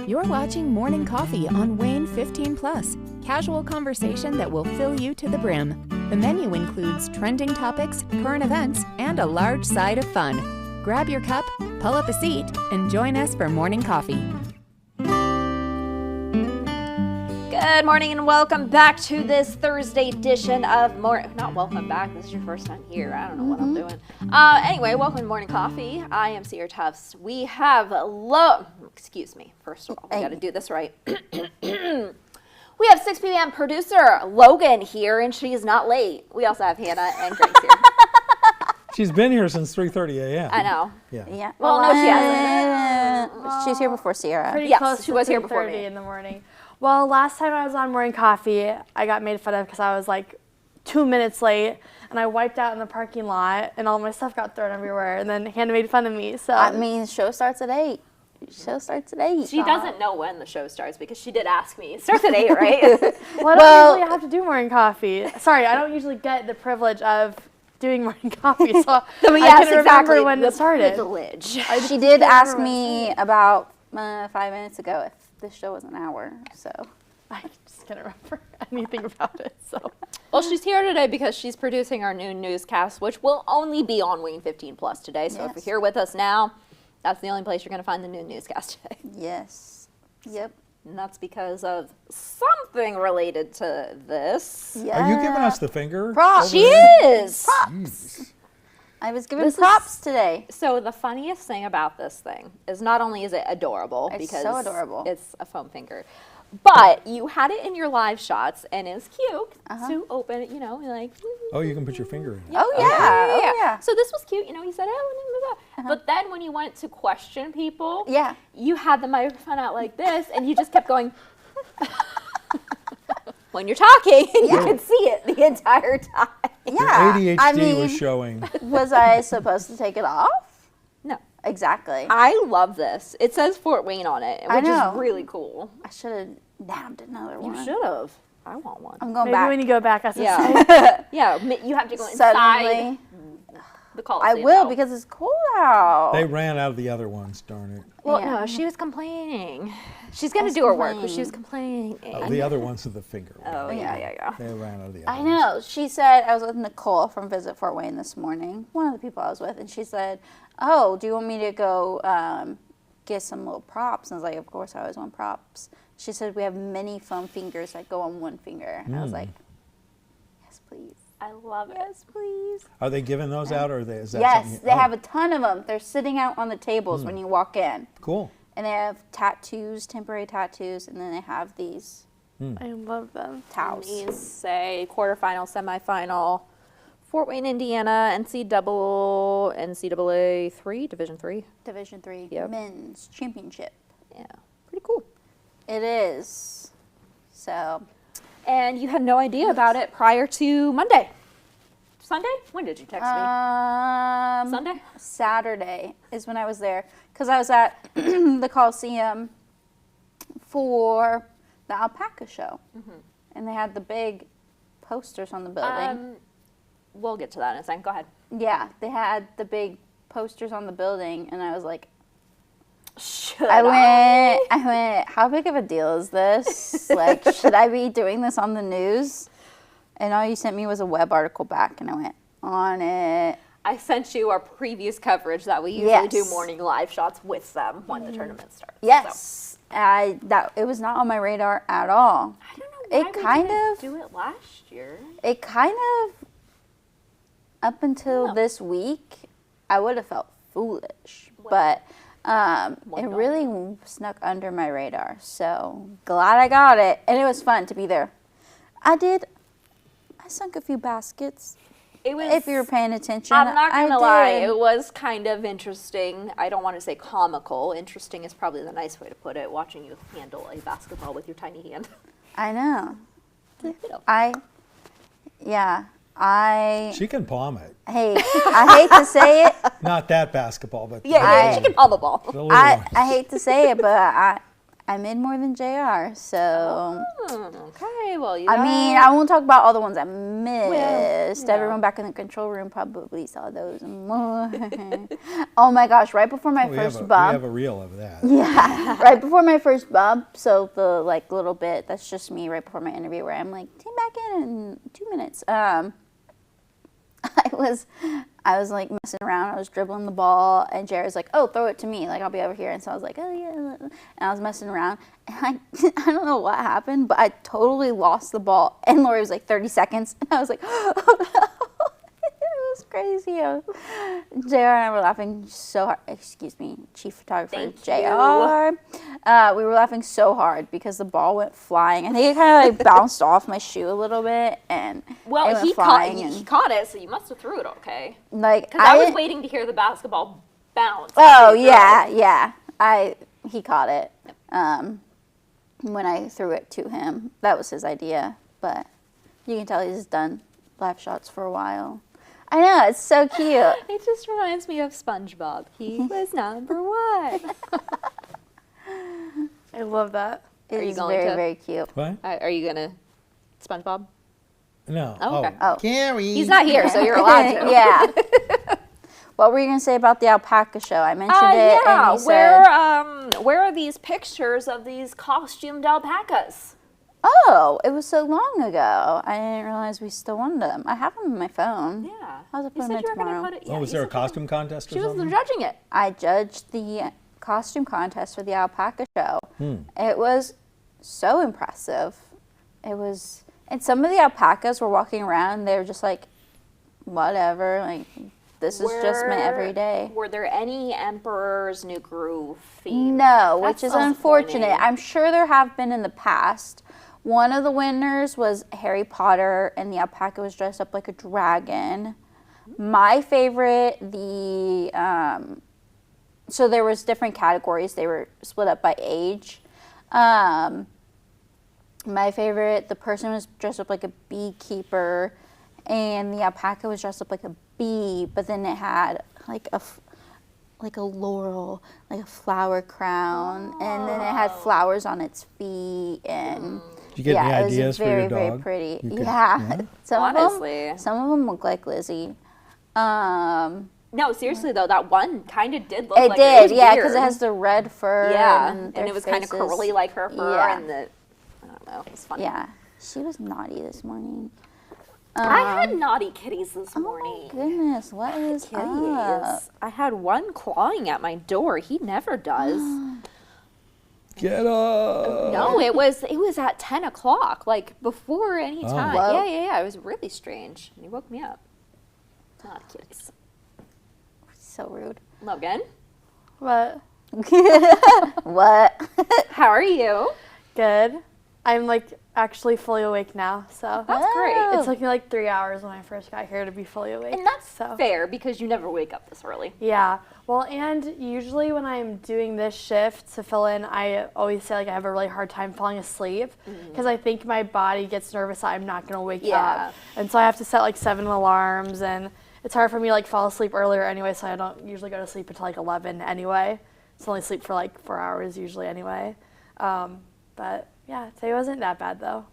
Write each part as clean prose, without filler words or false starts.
You're watching Morning Coffee on WANE 15+, casual conversation that will fill you to the brim. The menu includes trending topics, current events, and a large side of fun. Grab your cup, pull up a seat, and join us for Morning Coffee. Good morning and welcome back to this Thursday edition of not welcome back, this is your first time here. I don't know what I'm doing. Anyway, welcome to Morning Coffee. I am Sierra Tufts. We have excuse me, first of all, we got to do this right. We have 6 p.m. producer Logan here, and she's not late. We also have Hannah and Grace here. She's been here since 3:30 a.m. I know. Yeah. Well, no, she hasn't. She's here before Sierra. Pretty close. She was here before me. In the morning. Well, last time I was on Morning Coffee, I got made fun of because I was like 2 minutes late, and I wiped out in the parking lot, and all my stuff got thrown everywhere, and then Hannah made fun of me. So I mean, show starts at 8. Show starts at 8. She doesn't know when the show starts because she did ask me. It starts at 8, right? Well, I don't usually have to do Morning Coffee. Sorry, I don't usually get the privilege of doing Morning Coffee, so I can remember when it started. Privilege. She did ask me about 5 minutes ago if this show was an hour, so I just can't remember anything about it. So, well, she's here today because she's producing our new newscast, which will only be on WANE 15+ today. So if you're here with us now, that's the only place you're going to find the new newscast today. Yes. Yep. And that's because of something related to this. Yeah. Are you giving us the finger? Props. She is. Props. I was given props today. So the funniest thing about this thing is not only is it adorable, It's because so adorable. It's a foam finger, but you had it in your live shots, and it's cute to open it, like. Oh, you can put your finger in it. Oh, yeah. Oh, yeah. So this was cute, he said, but then when you went to question people, you had the microphone out like this, and you just kept going. When you're talking, and you can see it the entire time. Yeah. The ADHD was showing. Was I supposed to take it off? No. Exactly. I love this. It says Fort Wayne on it, which is really cool. I should have nabbed another one. You should have. I want one. I'm going maybe back. when you go back, I Yeah, you have to go inside. Suddenly, the Coliseum. I will because it's cold out. They ran out of the other ones, darn it. Well, no, she was complaining. She's going to do her work, but she was complaining. Oh, the other ones are the finger. Oh, yeah. They ran out of the other I know. She said, I was with Nicole from Visit Fort Wayne this morning, one of the people I was with, and she said, oh, do you want me to go get some little props? And I was like, of course, I always want props. She said, we have many foam fingers that go on one finger. And I was like, yes, please. I love it. Yes, please. Are they giving those out, or is that Yes, something? they have a ton of them. They're sitting out on the tables when you walk in. Cool. And they have tattoos, temporary tattoos, and then they have these I love them. towels. These say quarterfinal, semifinal, Fort Wayne, Indiana, NCAA 3, Division 3. Division 3 Yep. men's championship. Yeah, pretty cool. It is. So, And you had no idea about it prior to Monday. Sunday? When did you text me? Sunday? Saturday is when I was there because I was at the Coliseum for the alpaca show, and they had the big posters on the building. We'll get to that in a second. Go ahead. Yeah, they had the big posters on the building, and I was like, I went, how big of a deal is this? Like, should I be doing this on the news? And all you sent me was a web article back, and I went on it. I sent you our previous coverage that we usually do morning live shots with them when the tournament starts. Yes, it was not on my radar at all. I don't know why we didn't do it last year. It kind of, up until this week, I would have felt foolish, but it really snuck under my radar. So glad I got it, and it was fun to be there. I sunk a few baskets. It was, if you were paying attention. I'm not going to lie, it was kind of interesting. I don't want to say comical. Interesting is probably the nice way to put it, watching you handle a basketball with your tiny hand. I know. She can palm it. Hey, I hate to say it. Not that basketball, but she can palm a ball. I hate to say it, but I I made more than JR, so. Okay, well, I mean, I won't talk about all the ones I missed. no. Everyone back in the control room probably saw those and more. Oh my gosh, right before my first we bump. have a reel of that. Yeah, right before my first bump. So the like little bit, that's just me right before my interview where I'm like, tune back in 2 minutes. I was like messing around. I was dribbling the ball, and Jared's like, "Oh, throw it to me. Like I'll be over here." And so I was like, "Oh yeah," and I was messing around, and I don't know what happened, but I totally lost the ball. And Lori was like, 30 seconds, and I was like, "Oh no!" It was crazy. JR and I were laughing so hard. Excuse me, chief photographer Thank JR. We were laughing so hard because the ball went flying. I think it kind of like bounced off my shoe a little bit, and it went he flying. he caught it, so you must have threw it okay. Like Because I was waiting to hear the basketball bounce. Oh yeah. He caught it when I threw it to him. That was his idea, but you can tell he's done live shots for a while. I know, it's so cute. It just reminds me of SpongeBob. He was number one. I love that. It you is going very, to- very cute. What? Are you gonna SpongeBob? No. Oh, okay. Oh. Gary. He's not here, so you're allowed to. Yeah. What were you gonna say about the alpaca show? I mentioned it, Yeah. and you said, Where are these pictures of these costumed alpacas? "Oh, it was so long ago. I didn't realize we still wanted them. I have them on my phone. Yeah. I'll have to You put them said in you were gonna tomorrow." put it. Yeah, Oh, was you there a said you were costume contest or She was something? judging it. I judged the costume contest for the alpaca show. It was so impressive. It was, and some of the alpacas were walking around. They were just like, whatever. Like, this is just my everyday. Were there any Emperor's New Groove themes? No, That's which is disappointing. unfortunate. I'm sure there have been in the past. One of the winners was Harry Potter, and the alpaca was dressed up like a dragon. My favorite, so there was different categories. They were split up by age. My favorite, the person was dressed up like a beekeeper, and the alpaca was dressed up like a bee, but then it had like a laurel, like a flower crown, and then it had flowers on its feet, and Did you get any it was ideas for very, your very dog? pretty. You could- Yeah, Honestly. some of them look like Lizzie. No, seriously though, that one kind of did look It like did, it was yeah, because it weird. has the red fur. Yeah, and and their it was kind of faces. curly like her fur, Yeah. and the I don't know, it was funny. Yeah, she was naughty this morning. I had naughty kitties this Oh morning. my goodness, what is up? Kitties. I had one clawing at my door. He never does. Get up. No, it was at 10 o'clock, like before any time. Whoa. Yeah. It was really strange. And he woke me up. Naughty kitties. So rude. Logan, But What? how are you? good. I'm like actually fully awake now, so That's great. it took me like 3 hours when I first got here to be fully awake. And that's so. fair because you never wake up this early. Yeah. Well, and usually when I'm doing this shift to fill in, I always say like I have a really hard time falling asleep because I think my body gets nervous that I'm not going to wake Yeah. up. And so I have to set like 7 alarms, and it's hard for me to like fall asleep earlier anyway, so I don't usually go to sleep until like 11 anyway. So I only sleep for like 4 hours usually anyway. But yeah, today wasn't that bad though.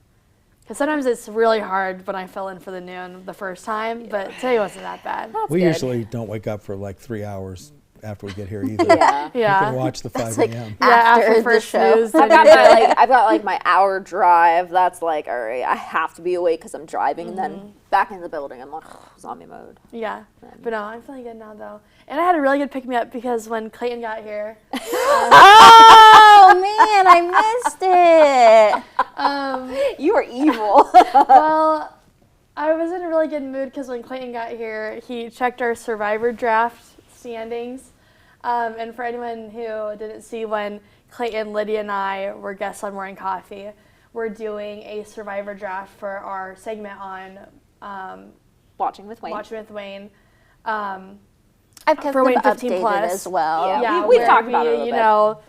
Because sometimes it's really hard when I fill in for the noon the first time, but today wasn't that bad. We good. usually don't wake up for like 3 hours after we get here either. Yeah. You Yeah. can watch the 5 like- a.m. Yeah, After after the first show. snooze. I've got like my hour drive. That's like, all right, I have to be awake because I'm driving, and then back in the building, I'm like zombie mode. Yeah, but no, I'm feeling good now though. And I had a really good pick me up because when Clayton got here, Oh man, I missed it. You are evil. well, I was in a really good mood because when Clayton got here, he checked our Survivor draft standings. And for anyone who didn't see, when Clayton, Lydia, and I were guests on Morning Coffee, we're doing a Survivor draft for our segment on Watching with Wayne. Watching with Wayne. I've kept For them Wayne 15 updated plus. as well. Yeah. Yeah, we've where talked about it a little you bit. know,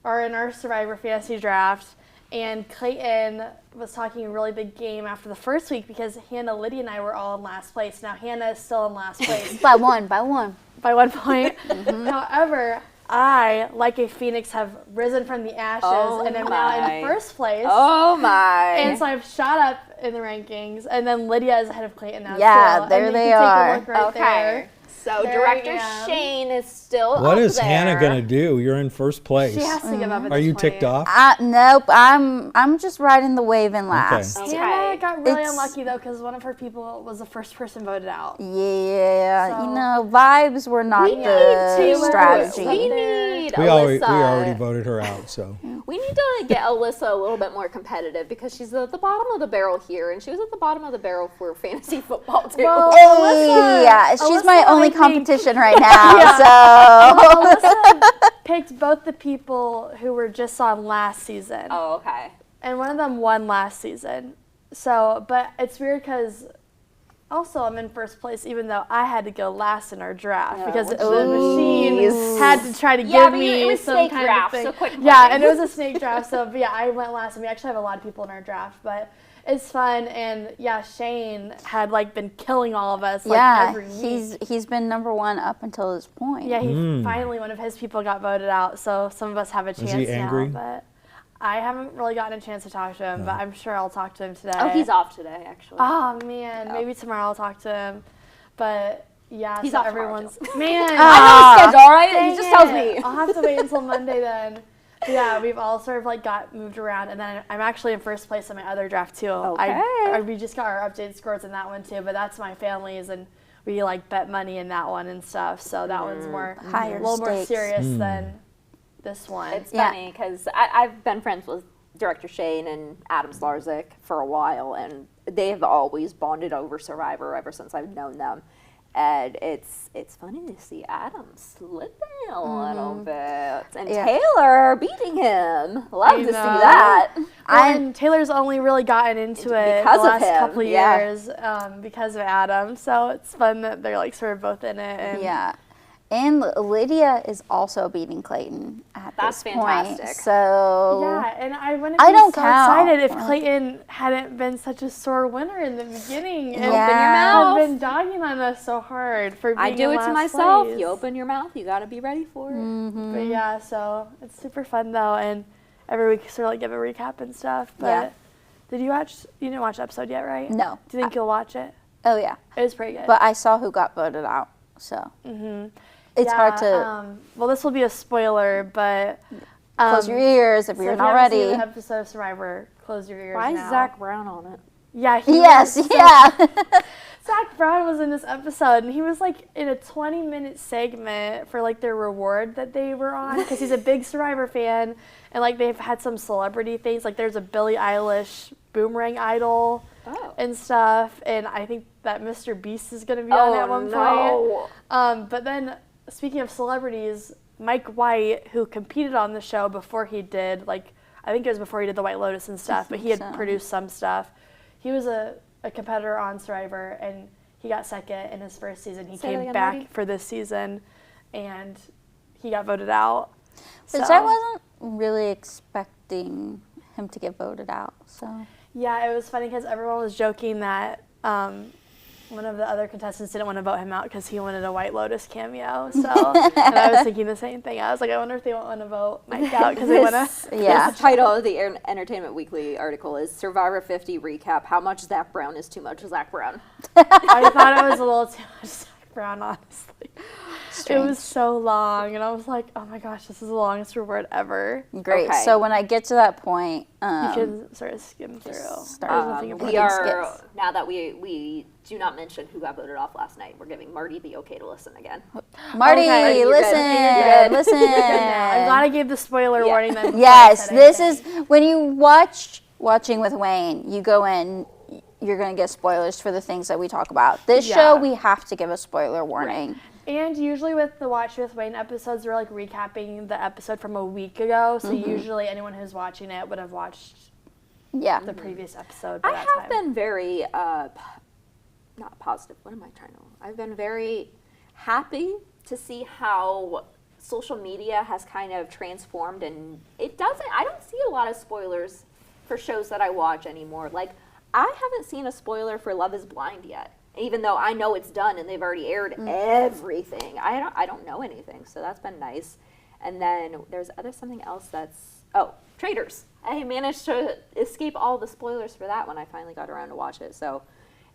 are in our Survivor Fantasy draft, and Clayton was talking a really big game after the first week because Hannah, Lydia, and I were all in last place. Now Hannah is still in last place By one. by 1 point. However, I, like a phoenix, have risen from the ashes and am now in first place. Oh my! And so I've shot up in the rankings, and then Lydia is ahead of Clayton now. Yeah, too. there and they you can are. Take a look right there. So There Director I am. Shane is still up there. What is Hannah gonna do? You're in first place. She has to give up at Are this you point. ticked off? Nope, I'm just riding the wave in last. Okay. Hannah got really It's- unlucky though because one of her people was the first person voted out. Yeah, So- you know, vibes were not the Taylor. strategy. We need We Alyssa. already voted her out, so. We need to get Alyssa a little bit more competitive because she's at the bottom of the barrel here, and she was at the bottom of the barrel for fantasy football too. Well, Hey, yeah, she's my Alyssa, only I think- competition right now, Yeah. so. Alyssa picked both the people who were just on last season. Oh, okay. And one of them won last season. So, but it's weird because also I'm in first place even though I had to go last in our draft because the machine had to try to Yeah, give but me it was some snake kind draft, of thing. so quick Yeah, voting. and it was a snake draft. So, but yeah, I went last, and we actually have a lot of people in our draft, but it's fun. And yeah, Shane had like been killing all of us like Yeah, every week. he's been number one up until this point. Yeah, he finally one of his people got voted out, so some of us have a chance he angry? now. But I haven't really gotten a chance to talk to him, but I'm sure I'll talk to him today. Oh, he's off today, actually. Oh man, maybe tomorrow I'll talk to him. But yeah, He's so off tomorrow, everyone's man. I know his schedule, all right? dang He just tells it. me. I'll have to wait until Monday then. But yeah, we've all sort of like got moved around, and then I'm actually in first place in my other draft too. We just got our updated scores in that one too, but that's my family's, and we like bet money in that one and stuff. So that one's more Higher a little more stakes. serious than this one. It's Yeah. funny because I've been friends with Director Shane and Adam Slarzik for a while, and they have always bonded over Survivor ever since I've known them. And it's funny to see Adam slip down a little bit, and Yeah. Taylor beating him. Love to see know. that. And Taylor's only really gotten into it because the of last him, couple of yeah. years because of Adam. So it's fun that they're like sort of both in it. And Yeah. And Lydia is also beating Clayton at That's this fantastic. point. So yeah, and I wouldn't I be don't so count. excited if Clayton hadn't been such a sore winner in the beginning and Yeah. had Open your been dogging on us so hard for being I do in it to last myself. place. You open your mouth, you got to be ready for it. But yeah, so it's super fun though, and every week sort of like give a recap and stuff. But Yeah. did you watch? You didn't watch the episode yet, right? No. Do you think you'll watch it? Oh yeah. It was pretty good. But I saw who got voted out. So it's hard to well, this will be a spoiler, but close your ears if so you're if not you haven't seen ready. the episode of Survivor, close your ears Why now. is Zach Brown on it? Yeah, he Yes, was so- yeah. Zach Brown was in this episode, and he was like in a 20-minute segment for like their reward that they were on because he's a big Survivor fan, and like they've had some celebrity things. Like there's a Billie Eilish boomerang idol and stuff, and I think that Mr. Beast is going to be on at one point. But then speaking of celebrities, Mike White, who competed on the show before he did, like I think it was before he did the White Lotus and stuff, but he had produced some stuff. He was a competitor on Survivor, and he got second in his first season. He Say that came again, back Marty? for this season, and he got voted out. Which So- I wasn't really expecting him to get voted out. So Yeah, it was funny because everyone was joking that one of the other contestants didn't want to vote him out because he wanted a White Lotus cameo. So, and I was thinking the same thing. I was like, I wonder if they want to vote Mike out because they want to. yeah. The title of the Entertainment Weekly article is Survivor 50 Recap. How much Zach Brown is too much Zach Brown? I thought it was a little too much Zach Brown, honestly. Strange. It was so long, and I was like, oh my gosh, this is the longest reward ever. Great. Okay. So when I get to that point, You can sort of skim through. start There's nothing important. We are, skits. now that we do not mention who got voted off last night, we're giving Marty the okay to listen again. Marty, Okay, you're listen, good. listen. I'm glad I gave the spoiler Yeah. warning then. before I Yes, said this anything. is when you watching with Wayne, you go in, you're going to get spoilers for the things that we talk about. This show, Yeah. we have to give a spoiler warning. And usually with the Watch with Wayne episodes, we're like recapping the episode from a week ago. So usually anyone who's watching it would have watched Yeah. the previous episode by I that have time. been very, not positive, what am I trying to, I've been very happy to see how social media has kind of transformed, and I don't see a lot of spoilers for shows that I watch anymore. Like, I haven't seen a spoiler for Love is Blind yet, even though I know it's done and they've already aired everything. I don't know anything, so that's been nice. And then there's something else that's Traitors. I managed to escape all the spoilers for that when I finally got around to watch it. So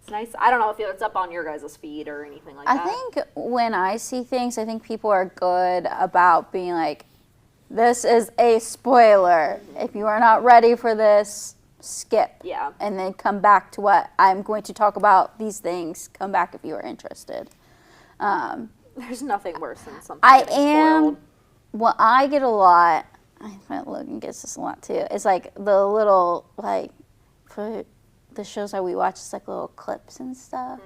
it's nice. I don't know if it's up on your guys' feed or anything like that. I think when I see things, I think people are good about being like, this is a spoiler. If you are not ready for this, skip. Yeah. And then come back to what I'm going to talk about, these things. Come back if you are interested. There's nothing worse than something I getting am, spoiled. what I get a lot, I find Logan gets this a lot too, it's like the little, like, for the shows that we watch, it's like little clips and stuff.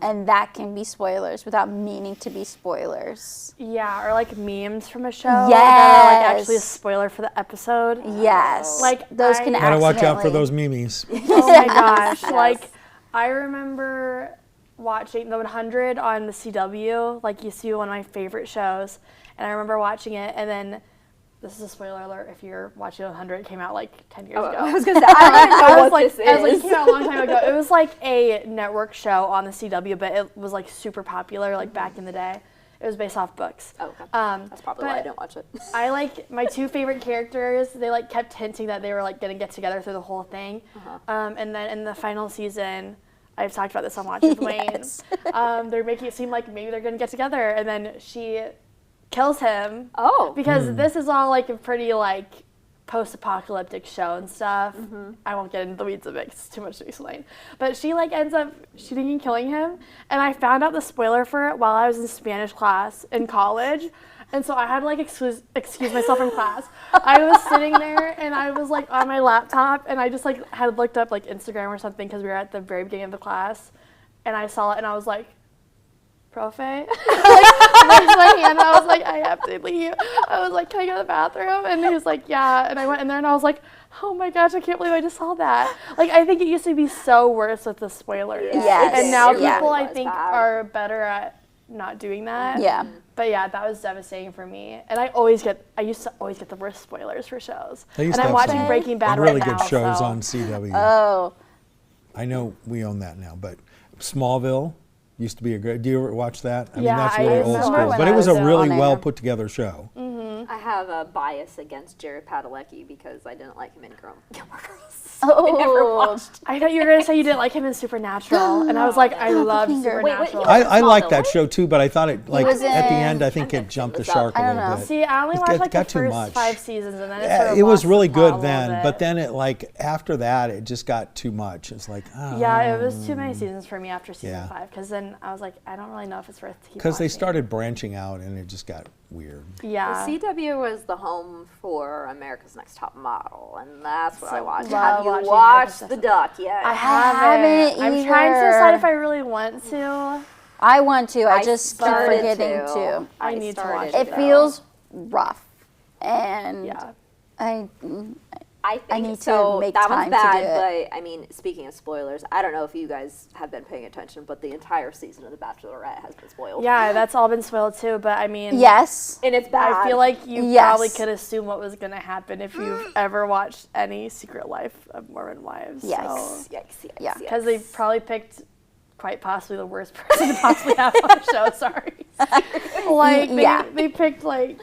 And that can be spoilers without meaning to be spoilers. Yeah, or like memes from a show that are like actually a Yes. spoiler for the episode. Yes. Like, those can Gotta watch out for accidentally- those memes. Oh my gosh. Yes. Like, I remember watching The 100 on the CW. Like, used to be one of my favorite shows. And I remember watching it, and then, this is a spoiler alert if you're watching 100, it came out like 10 years ago. I was going to say, I don't even know what this I was like, is. it came out a long time ago. It was like a network show on the CW, but it was like super popular like back in the day. It was based off books. Oh, okay. That's probably why I but didn't watch it. I like my two favorite characters. They like kept hinting that they were like gonna get together through the whole thing. And then in the final season, I've talked about this on Watch with Wayne. Yes. They're making it seem like maybe they're gonna get together, and then she kills him. Oh. Because this is all like a pretty like post-apocalyptic show and stuff. I won't get into the weeds of it 'cause it's too much to explain. But she like ends up shooting and killing him, and I found out the spoiler for it while I was in Spanish class in college. And so I had to like excuse myself from class. I was sitting there and I was like on my laptop, and I just like had looked up like Instagram or something because we were at the very beginning of the class, and I saw it and I was like, Profe? Like, raised my hand, and I was like, I have to leave. I was like, can I go to the bathroom? And he was like, yeah. And I went in there and I was like, oh my gosh, I can't believe I just saw that. Like, I think it used to be so worse with the spoilers. Yes. And now Yeah. people, I It was think, bad. are better at not doing that. Yeah. But yeah, that was devastating for me. And I used to always get the worst spoilers for shows. They used And to I'm have watching some Breaking Bad really right good now. shows so. on CW. Oh, I know we own that now, but Smallville used to be a great. Do you ever watch that? I mean, Yeah, that's I really old remember school, when but I it was a was really on air. well put together show. I have a bias against Jared Padalecki because I didn't like him in Gilmore Girls. oh. I never watched. I thought you were going to say you didn't like him in Supernatural. And I was like, I love Doppelganger. Wait, wait, Supernatural. wait, I liked that Smallville, show too, but I thought it like was at the in- end, I think it jumped the shark a I don't little know. bit. See, I only It watched like the got too first much. 5 seasons, and then it Yeah, sort of it was lost really the plot good a then, little but bit. then it like after that it just got too much. It's like Yeah, it was too many seasons for me after season Yeah. 5, because then I was like, I don't really know if it's worth keep because they watching. started branching out and it just got weird. Yeah. The CW was the home for America's Next Top Model, and that's what I So watched. love Have you watching watched America's The Next Duck yet? I haven't I'm trying to decide either. if I really want to. I want to. I just keep started forgetting to. I need to watch started it. It feels rough, and Yeah. I think need to so. make That time one's to bad, do it. but I mean, speaking of spoilers, I don't know if you guys have been paying attention, but the entire season of The Bachelorette has been spoiled. Yeah, that's all been spoiled too, but I mean, yes, and it's bad. I feel like you Yes. probably could assume what was going to happen if you've ever watched any Secret Life of Mormon Wives. Yes. Yikes, Yeah. Because they probably picked quite possibly the worst person to possibly have on the show. Sorry. Like, Yeah. they picked like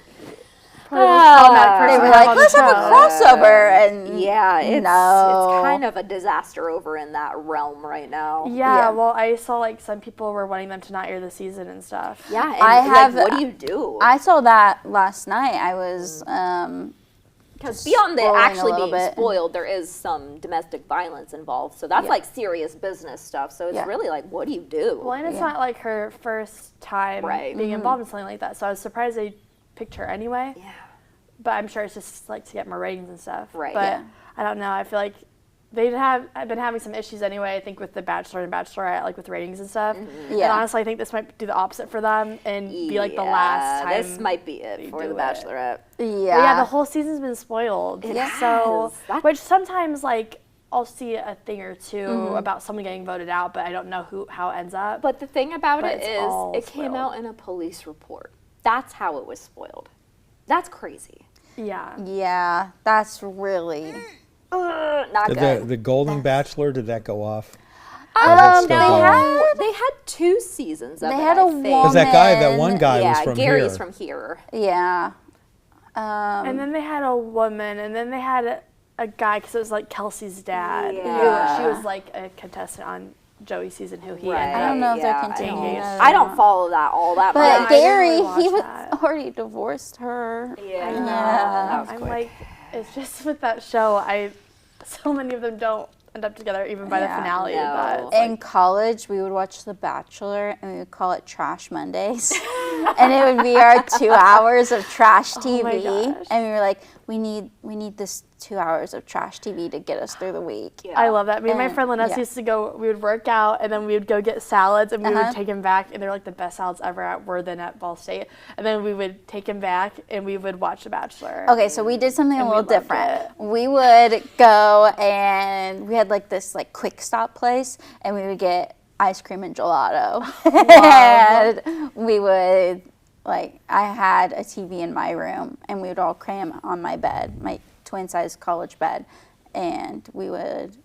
probably the most problematic person they were to have like, on the let's have a show. crossover, and Yeah, it's no. kind of a disaster over in that realm right now. Yeah, Yeah. well, I saw like some people were wanting them to not air the season and stuff. Yeah, and I have- Like, what do you do? I saw that last night. I was Because beyond the scrolling a actually little being bit. spoiled, there is some domestic violence involved. So that's Yeah. like serious business stuff. So it's Yeah. really like, what do you do? Well, and it's Yeah. not like her first time Right. being involved in something like that, so I was surprised they picked her anyway. Yeah. But I'm sure it's just like to get more ratings and stuff. Right, But yeah. I don't know. I feel like I've been having some issues anyway. I think with The Bachelor and Bachelorette, like with ratings and stuff. And Yeah. honestly, I think this might do the opposite for them and be like the last time. This might be it they for do The it. Bachelorette. But yeah, yeah. the whole season's been spoiled. It So, has. That- which sometimes like I'll see a thing or two Mm-hmm. about someone getting voted out, but I don't know how it ends up. But the thing about But it it's is, all it came spoiled. out in a police report. That's how it was spoiled. That's crazy. yeah. Yeah, that's really. Not Did good. the Golden Bachelor, did that go off? that's still going? No, they had 2 seasons of They it, had I a think. Because that one woman- guy yeah, was from Gary's here. from here. Yeah. And then they had a woman, and then they had a guy, because it was like Kelsey's dad. Yeah. She was like a contestant on Joey's season who he Right. ended I up don't know if they're Yeah, continuing that. I don't follow that all that But much. Gary, didn't really he watch was that. already divorced her. Yeah. Yeah. That was I'm quick. like, it's just with that show, so many of them don't end up together even by the Yeah. finale. No. But it's In college, we would watch The Bachelor, and we would call it Trash Mondays. And it would be our 2 hours of trash TV. my gosh. And we were like, we need this 2 hours of trash TV to get us through the week. Yeah. I love that. Me and my And- friend Linus yeah. used to go, we would work out, and then we would go get salads, and we Uh-huh. would take them back, and they're like the best salads ever at Worthen at Ball State. And then we would take them back, and we would watch The Bachelor. Okay, so we did something a And we little loved different. it. We would go and we had like this like quick stop place, and we would get ice cream and gelato. And we would I had a TV in my room, and we would all cram on my bed, my twin size college bed, and we would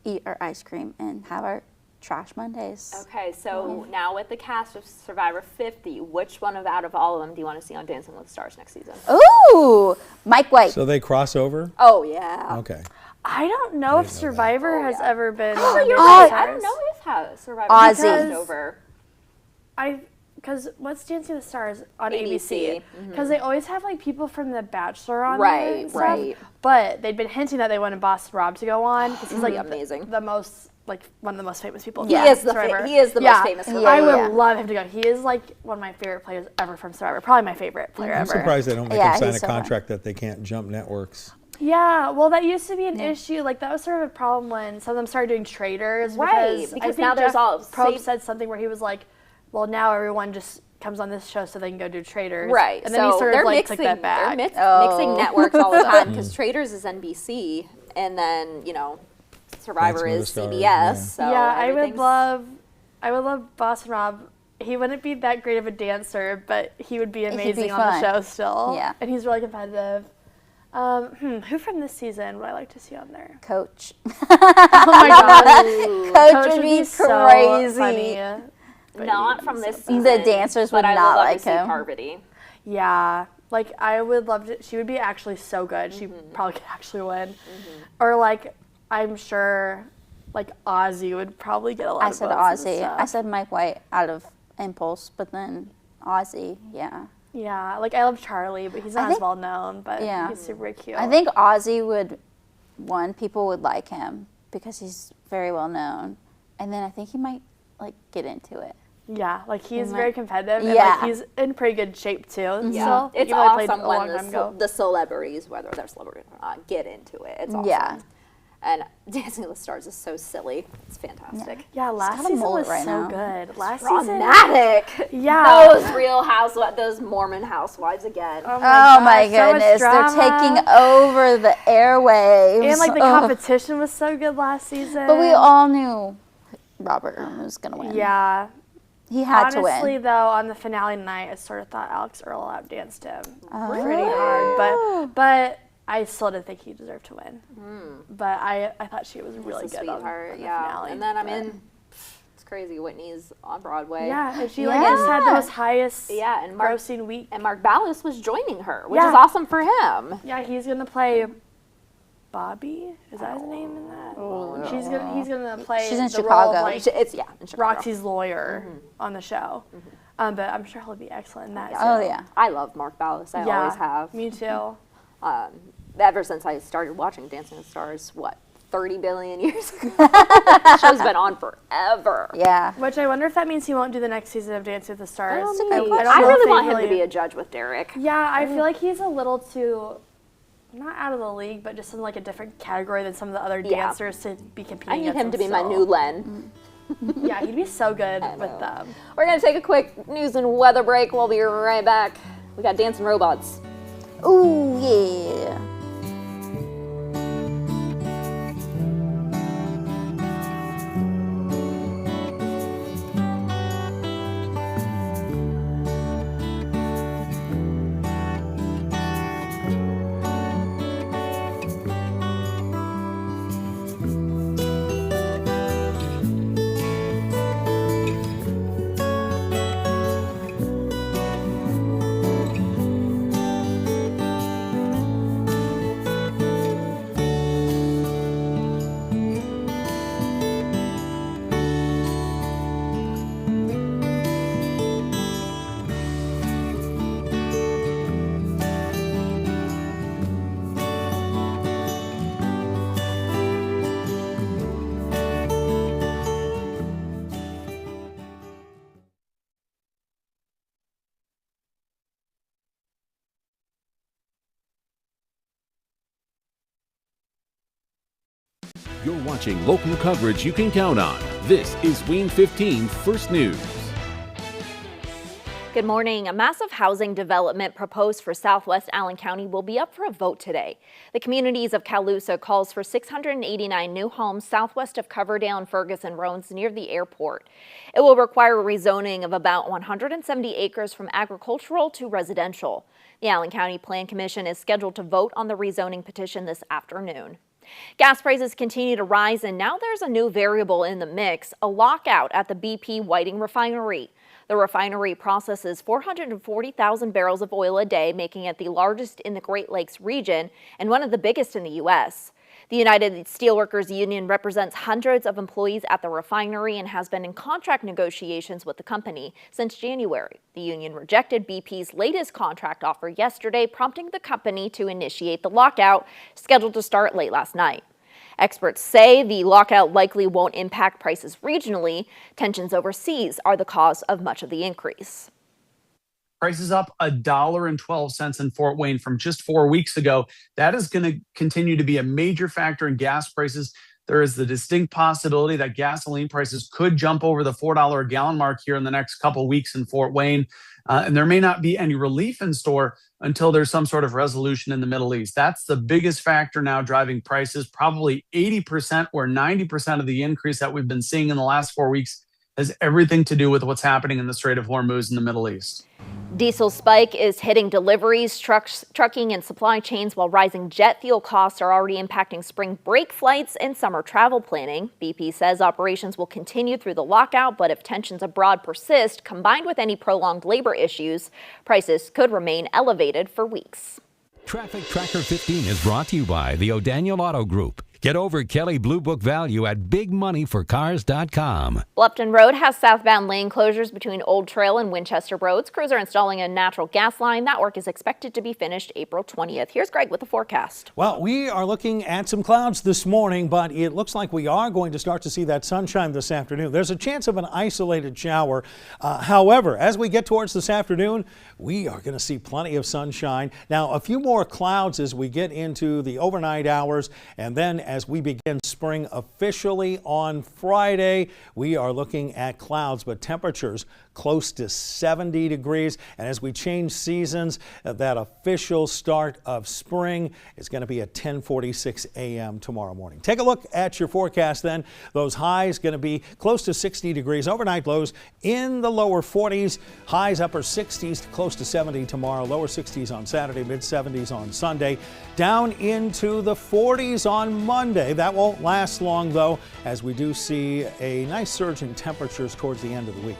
eat our ice cream and have our trash Mondays. Okay, so now with the cast of Survivor 50, which one out of all of them do you want to see on Dancing with the Stars next season? Ooh, Mike White. So they cross over? Oh, yeah. Okay. I don't know if Survivor has ever been. Oh, on you're Dancing right. with the I don't Stars. know if how Survivor Ozzy. has crossed over. Because what's Dancing with the Stars on ABC. ABC? Because they always have like people from The Bachelor on there Right, and stuff. right. But they'd been hinting that they wanted Boston Rob to go on because he's like Amazing. the most one of the most famous people. He from is the Survivor. he is the most famous. Yeah, I Survivor. would love him to go. He is like one of my favorite players ever from Survivor. Probably my favorite player I'm ever. surprised they don't make Yeah, them sign he's a so fun. contract that they can't jump networks. Yeah, well, that used to be an issue. Like that was sort of a problem when some of them started doing traders. Right, Because, because I think now there's Jeff all Probst save- said something where he was like, "Well, now everyone just comes on this show so they can go do traders." Right. And then so he sort they're of like mixing, took that back. They're Oh. mixing networks all the time because Traders is NBC and then, Survivor Dancing with is the Stars, CBS. yeah. So yeah, I would everything's- love Boston Rob. He wouldn't be that great of a dancer, but he would be could be amazing on the fun. show still. Yeah. And he's really competitive. Who from this season would I like to see on there? Coach. Oh my gosh. Coach would be so crazy. funny. But Not he from would this be so season. The dancers would but I not would love like to see him. Parvati. Yeah, like I would love to. She would be actually so good. She probably could actually win. Or like I'm sure, like Ozzy would probably get a lot. I of said votes and Ozzy. I stuff. said Mike White out of impulse, but then Ozzy, yeah. Yeah, like I love Charlie, but he's I not as think- well known. But yeah. he's super cute. I think Ozzy people would like him because he's very well known. And then I think he might get into it. Yeah, like he's might- very competitive. And, Yeah. like he's in pretty good shape too. Yeah, Still. it's even though he played awesome a when long time ago. the celebrities, whether they're celebrities or not, get into it. It's awesome. Yeah. And Dancing with the Stars is so silly. It's fantastic. Yeah, last got a season mullet was right so now. good. Last season, Dramatic. Yeah. Those Real Housewives, those Mormon housewives again. Oh gosh, my so much goodness, they're drama. taking over the airwaves. And like the Ugh. competition was so good last season. But we all knew Robert was going to win. Yeah. He had to Honestly, win. though, on the finale night, I sort of thought Alex Earl outdanced him Oh. pretty hard. But I still didn't think he deserved to win. But I thought she was really She's a good on sweetheart, the yeah. finale. And then but- it's crazy. Whitney's on Broadway. Yeah, and she like just had the most highest Yeah, and Mark- grossing week. And Mark Ballas was joining her, which Yeah. is awesome for him. Yeah, he's gonna play Bobby. Is that his name in that? He's gonna play She's in the role of, Chicago. like, It's in Chicago. Roxy's lawyer on the show. But I'm sure he'll be excellent in that. Oh, too. yeah. I love Mark Ballas. I always have. Me too. Ever since I started watching Dancing with the Stars, 30 billion years ago? The show's been on forever. Yeah. Which I wonder if that means he won't do the next season of Dancing with the Stars. I don't know really if they want him really- to be a judge with Derek. Yeah, I feel like he's a little too, not out of the league, but just in like a different category than some of the other Yeah. dancers to be competing. I need against him to be my still. new Len. Yeah, he'd be so good with them. We're going to take a quick news and weather break. We'll be right back. We got Dancing Robots. Ooh, yeah. You're watching local coverage you can count on. This is WANE 15 First News. Good morning. A massive housing development proposed for southwest Allen County will be up for a vote today. The communities of Calusa calls for 689 new homes southwest of Coverdale and Ferguson roads near the airport. It will require a rezoning of about 170 acres from agricultural to residential. The Allen County Plan Commission is scheduled to vote on the rezoning petition this afternoon. Gas prices continue to rise, and now there's a new variable in the mix, a lockout at the BP Whiting refinery. The refinery processes 440,000 barrels of oil a day, making it the largest in the Great Lakes region and one of the biggest in the U.S. The United Steelworkers Union represents hundreds of employees at the refinery and has been in contract negotiations with the company since January. The union rejected BP's latest contract offer yesterday, prompting the company to initiate the lockout, scheduled to start late last night. Experts say the lockout likely won't impact prices regionally. Tensions overseas are the cause of much of the increase. Prices up $1.12 in Fort Wayne from just 4 weeks ago. That is going to continue to be a major factor in gas prices. There is the distinct possibility that gasoline prices could jump over the $4 a gallon mark here in the next couple weeks in Fort Wayne. And there may not be any relief in store until there's some sort of resolution in the Middle East. That's the biggest factor now driving prices. Probably 80% or 90% of the increase that we've been seeing in the last 4 weeks has everything to do with what's happening in the Strait of Hormuz in the Middle East. Diesel spike is hitting deliveries, trucking, and supply chains, while rising jet fuel costs are already impacting spring break flights and summer travel planning. BP says operations will continue through the lockout, but if tensions abroad persist, combined with any prolonged labor issues, prices could remain elevated for weeks. Traffic Tracker 15 is brought to you by the O'Daniel Auto Group. Get over Kelly Blue Book value at bigmoneyforcars.com. Bluffton Road has southbound lane closures between Old Trail and Winchester Roads. Crews are installing a natural gas line. That work is expected to be finished April 20th. Here's Greg with the forecast. Well, we are looking at some clouds this morning, but it looks like we are going to start to see that sunshine this afternoon. There's a chance of an isolated shower. However, as we get towards this afternoon, we are going to see plenty of sunshine. Now, a few more clouds as we get into the overnight hours, and then as we begin spring officially on Friday, we are looking at clouds, but temperatures close to 70 degrees. And as we change seasons, that official start of spring is going to be at 10:46 a.m. tomorrow morning. Take a look at your forecast then. Those highs going to be close to 60 degrees. Overnight lows in the lower 40s, highs upper 60s to close to 70 tomorrow, lower 60s on Saturday, mid 70s on Sunday, down into the 40s on Monday. That won't last long though, as we do see a nice surge in temperatures towards the end of the week.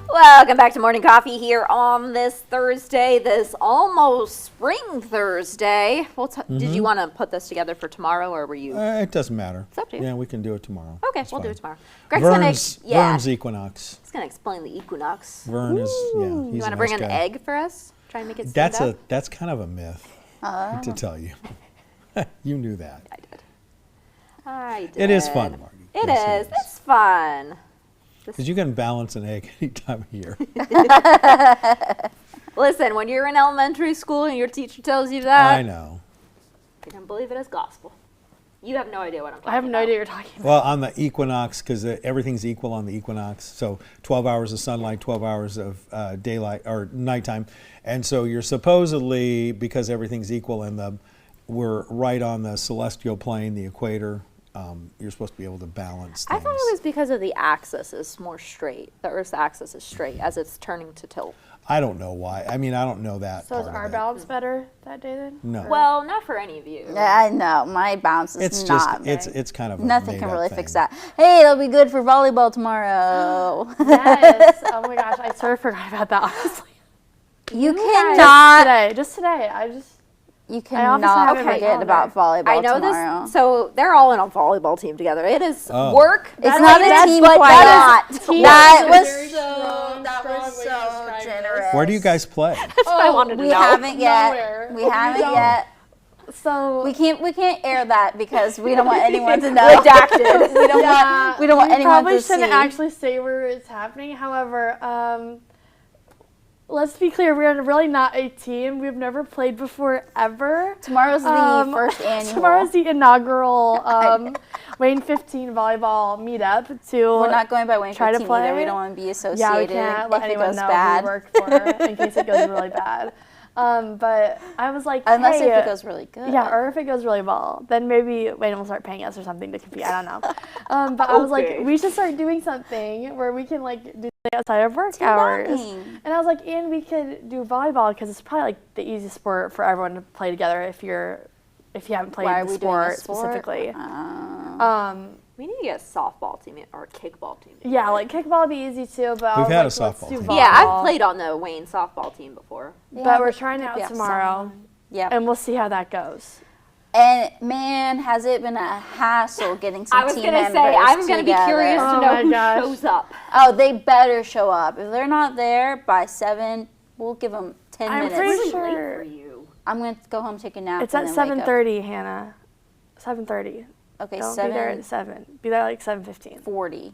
Welcome back to Morning Coffee here on this Thursday, this almost spring Thursday. Did you want to put this together for tomorrow, or were you? It doesn't matter. It's up to you. Yeah, we can do it tomorrow. Okay, It's we'll do fine. it tomorrow. Greg's Vern's equinox. He's going to explain the equinox. Vern is, yeah, he's You want a to bring nice an guy. egg for us? Try and make it stand up? That's kind of a myth, to tell you. You knew that. I did. It is fun, Marty. It Yes, is. It's fun. Because you can balance an egg any time of year. Listen, when you're in elementary school and your teacher tells you that, I know. you can believe it as gospel. You have no idea what I'm talking about. I have no idea what you're talking about. Well, on the equinox, because everything's equal on the equinox, so 12 hours of sunlight, 12 hours of daylight or nighttime, and so you're supposedly, because everything's equal and we're right on the celestial plane, the equator, you're supposed to be able to balance things. I thought it was because of the axis is more straight. The Earth's axis is straight as it's turning to tilt. I don't know why. I mean, I don't know that. So is part our of it. balance better that day then? No. Well, not for any of you. Yeah, I know. My bounce is It's not. just it's kind of a Nothing can made-up really thing. fix that. Hey, it'll be good for volleyball tomorrow. Yes. Oh my gosh, I sort of forgot about that, honestly. You cannot. Just today. You obviously cannot have it forget on about there. volleyball I know tomorrow. this. So they're all in a volleyball team together. It is Oh. work. It's not a team but play. that is Team That is a was very so. That strong was way to so describe generous. Where do you guys play? That's what I wanted to We know. haven't yet. Nowhere. We haven't don't. yet. So We can't air that because we don't want anyone to know. Redacted. we don't want anyone probably to see. shouldn't actually say where it's happening. However, let's be clear, we're really not a team. We've never played before ever. Tomorrow's the first annual. Tomorrow's the inaugural WANE 15 volleyball meetup to We're not going by WANE try to 15 play. either. We don't want to be associated Yeah, we can't let if it anyone goes know bad. we work for her in case it goes really bad. But I was like, Unless hey, if it goes really good. yeah, or if it goes really well, then maybe Wayne will start paying us or something to compete. I don't know. But I was like, we should start doing something where we can like do something outside of work hours. bonding. And I was like, and we could do volleyball because it's probably like the easiest sport for everyone to play together if you haven't played Why are the we doing a sport sport? specifically. We need to get a softball team or a kickball team. Yeah, like kickball would be easy too, but I We've was had like, a let's softball do team. volleyball. Yeah, I've played on the WANE softball team before. But we're trying it out Yeah, tomorrow, Yep. and we'll see how that goes. And man, has it been a hassle getting some I was team going to members say, I'm going to be together. curious to Oh know my who gosh. shows up. Oh, they better show up. If they're not there by 7, we'll give them 10 I'm minutes. pretty Really sure late for you. I'm going to go home, take a nap. It's at and then wake up. 7:30, Hannah. 7:30. Okay, Don't be there at 7. Be there like 7:15. 7:40.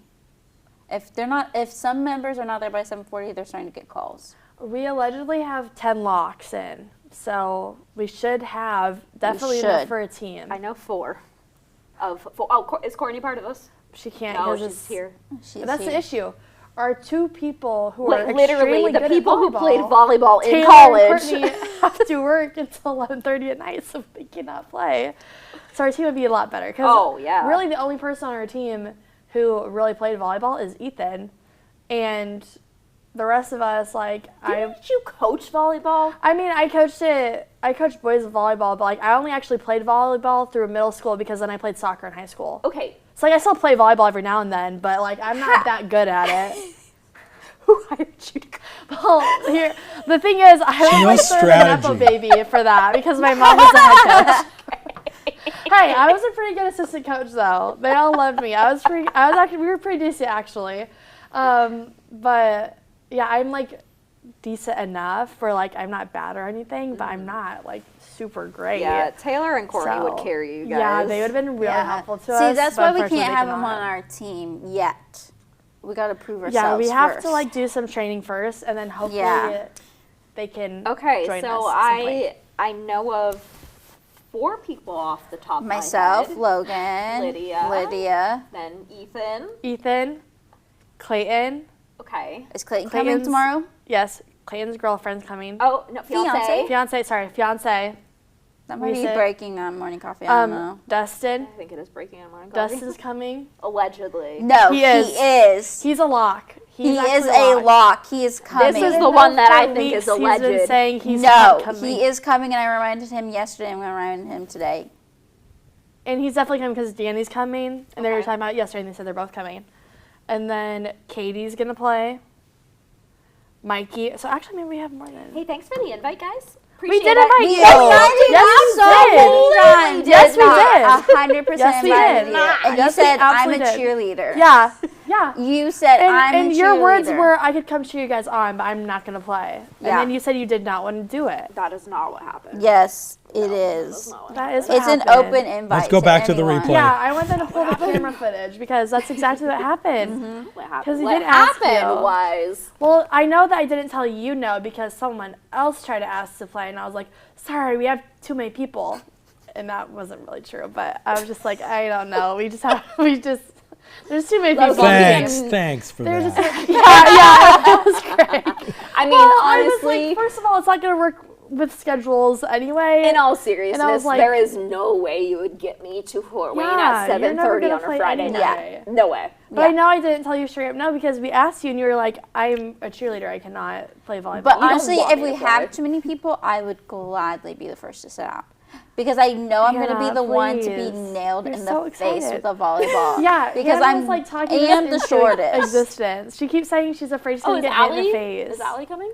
If some members are not there by 7:40, they're starting to get calls. We allegedly have 10 locks in, so we should have definitely enough should. for a team. I know 4. Oh, is Courtney part of this? She can't. No, 'cause she's it's- here. That's the issue. Our 2 people who are Literally, extremely the good people at who volleyball, played volleyball in Taylor college. and Courtney have to work until 11:30 at night, so they cannot play. So our team would be a lot better. 'Cause Oh, yeah. really, the only person on our team who really played volleyball is Ethan, and the rest of us, like, Didn't you coach volleyball? I mean, I coached boys volleyball, but like I only actually played volleyball through middle school because then I played soccer in high school. Okay. So like I still play volleyball every now and then, but like I'm not that good at it. Who hired you to coach? Well, here the thing is, I was knows like sort of a nepo strategy. baby for that because my mom was a head coach. Hey, I was a pretty good assistant coach though. They all loved me. We were pretty decent actually. But yeah, I'm like decent enough where like I'm not bad or anything, but I'm not like super great. Yeah, Taylor and Courtney would So, carry you guys. Yeah, they would have been really helpful to us. See, that's but why we unfortunately can't they have them cannot. on our team yet. We got to prove ourselves Yeah, we have first. to like do some training first, and then hopefully Yeah. they can. Okay, join so us at some point. I know of 4 people off the top Myself, of my head. Logan, Lydia. Then Ethan, Clayton. Okay. Is Clayton coming Clayton's- tomorrow? Yes, Clayton's girlfriend's coming. Oh, no, fiance. Fiance. That might be Reset. breaking on morning coffee. I don't know. Dustin. I think it is breaking on morning coffee. Dustin's coming. Allegedly. No, He he is. is. He's a lock. He He's is actually a lock. He is coming. This is the one that I For think weeks is alleged. He's been saying he's no, not coming. he is coming, and I reminded him yesterday. I'm going to remind him today. And he's definitely coming because Danny's coming, and they were Okay. talking about it yesterday, and they said they're both coming. And then Katie's gonna play. Mikey. So actually, maybe we have more than. Hey, thanks for the invite, guys. We Appreciate did it. invite you. Yes, Yes, we did. 100% Yes, we invited did. you. And Yes, you we said, I'm a absolutely did. cheerleader. Yeah, yeah. You said, I'm a cheerleader. And your words were, I could come cheer you guys on, but I'm not gonna play. Yeah. And then you said you did not want to do it. That is not what happened. Yes, it is. That is what It's an happened. open invite. Let's go back to the anyone. replay. Yeah, I went there to pull the camera footage because that's exactly what happened. What 'Cause happened? he What did ask happened you. was Well, I know that I didn't tell you no because someone else tried to ask to play, and I was like, sorry, we have too many people. And that wasn't really true, but I was just like, I don't know. There's too many people. Thanks for There's that. just, yeah, it was great. I mean, Well, I was honestly, like, first of all, it's not going to work with schedules anyway. In all seriousness, And I was like, there is no way you would get me to Fort Wayne Yeah, at you're never 7:30 gonna on a play Friday anyway. night. No way. But I know I didn't tell you straight up no because we asked you and you were like, I'm a cheerleader. I cannot play volleyball. But don't honestly, want if me we to play. have too many people, I would gladly be the first to sit out. Because I know I'm going to be Hannah, the one to be please. nailed You're in so the face excited. with a volleyball. Yeah, because Hannah I'm was, like, talking and this the into shortest. existence. She keeps saying she's afraid she's Oh, going is to get hit in Allie? the face. Is Allie coming?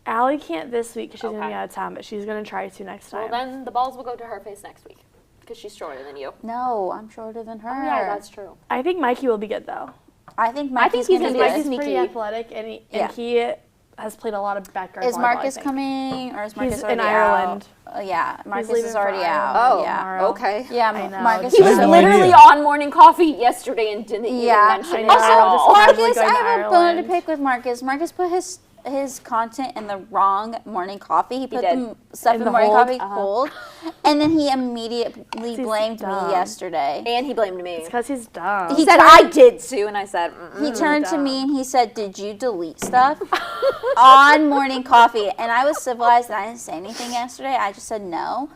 Allie can't this week because she's going to Okay. be out of town, but she's going to try to next Well, time. then the balls will go to her face next week because she's shorter than you. No, I'm shorter than her. Oh, yeah, that's true. I think Mikey will be good though. I think I think Mikey's he's going to gonna be be good. Mikey's pretty sneaky. athletic and Yeah. he has played a lot of backyard Is volleyball, Marcus I think. coming or is Marcus He's already in Ireland. out? Yeah, Marcus leaving is for already out. Ireland. Oh, yeah. tomorrow. Okay. Yeah, I know. Marcus He I was had no literally idea. on Morning Coffee yesterday and didn't even mention I it know. at all. Just casually Marcus, I going to have a bone to Ireland. pick with Marcus. Marcus put his content in the wrong morning coffee. He put did. the stuff In in the morning hold? coffee cold, and then he immediately blamed dumb. me yesterday. And he blamed me. It's because he's dumb. He He said, turned- I did too, and I said, He turned to me and he said, "Did you delete stuff on morning coffee?" And I was civilized and I didn't say anything yesterday. I just said no.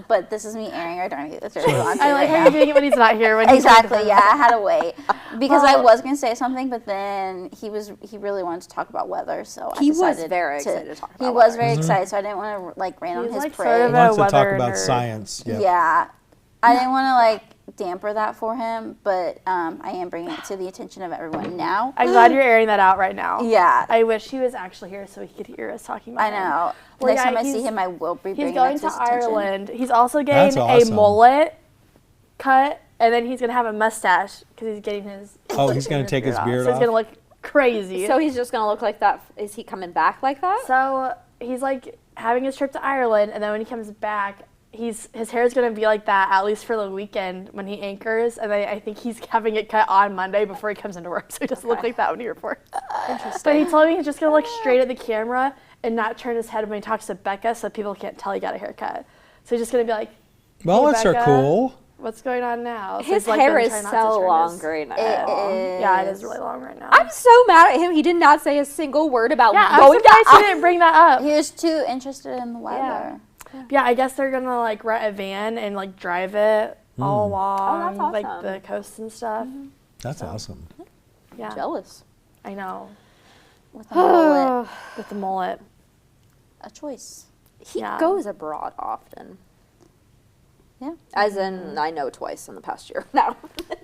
But this is me airing our dirty laundry I like right how now. you're doing it when he's not here. When he's Exactly. Yeah, I had to wait because I Well- was gonna say something, but then he really wanted to talk about weather, so He I was decided very excited to talk He about was weather. very excited, so I didn't want to like rain on He's, his like, parade. sort of Wants to talk weather about nerd. science. Yeah. Yeah, I didn't want to like damper that for him, but I am bringing it to the attention of everyone now. I'm glad you're airing that out right now. Yeah, I wish he was actually here so he could hear us talking about I know. Well, Next yeah, time I see he's- him, I will be He's bringing going that to his attention. Ireland. He's also That's getting awesome. a mullet cut, and then he's going to have a mustache because he's getting his. Oh, he's going to take his beard So he's off? going to look crazy. So he's just going to look like that. Is he coming back like that? So he's like having his trip to Ireland, and then when he comes back, his hair is gonna be like that at least for the weekend when he anchors, and then I think he's having it cut on Monday before he comes into work, so he doesn't look like that when he reports. But he told me he's just gonna look straight at the camera and not turn his head when he talks to Becca, so people can't tell he got a haircut. So he's just gonna be like, Well, "Hey, that's are Becca, cool. What's going on now?" So His he's, like, hair gonna is try not to so turn long his- right now. Yeah, it is really long right now. I'm so mad at him. He did not say a single word about yeah, I'm going surprised to he didn't bring that up. He was too interested in the weather. Yeah, I guess they're gonna like rent a van and like drive it all along that's like awesome. the coast and stuff. That's awesome. Yeah, Jealous. I know. With a mullet. With the mullet. A choice. He Yeah. goes abroad often. Yeah. As in, I know twice in the past year now.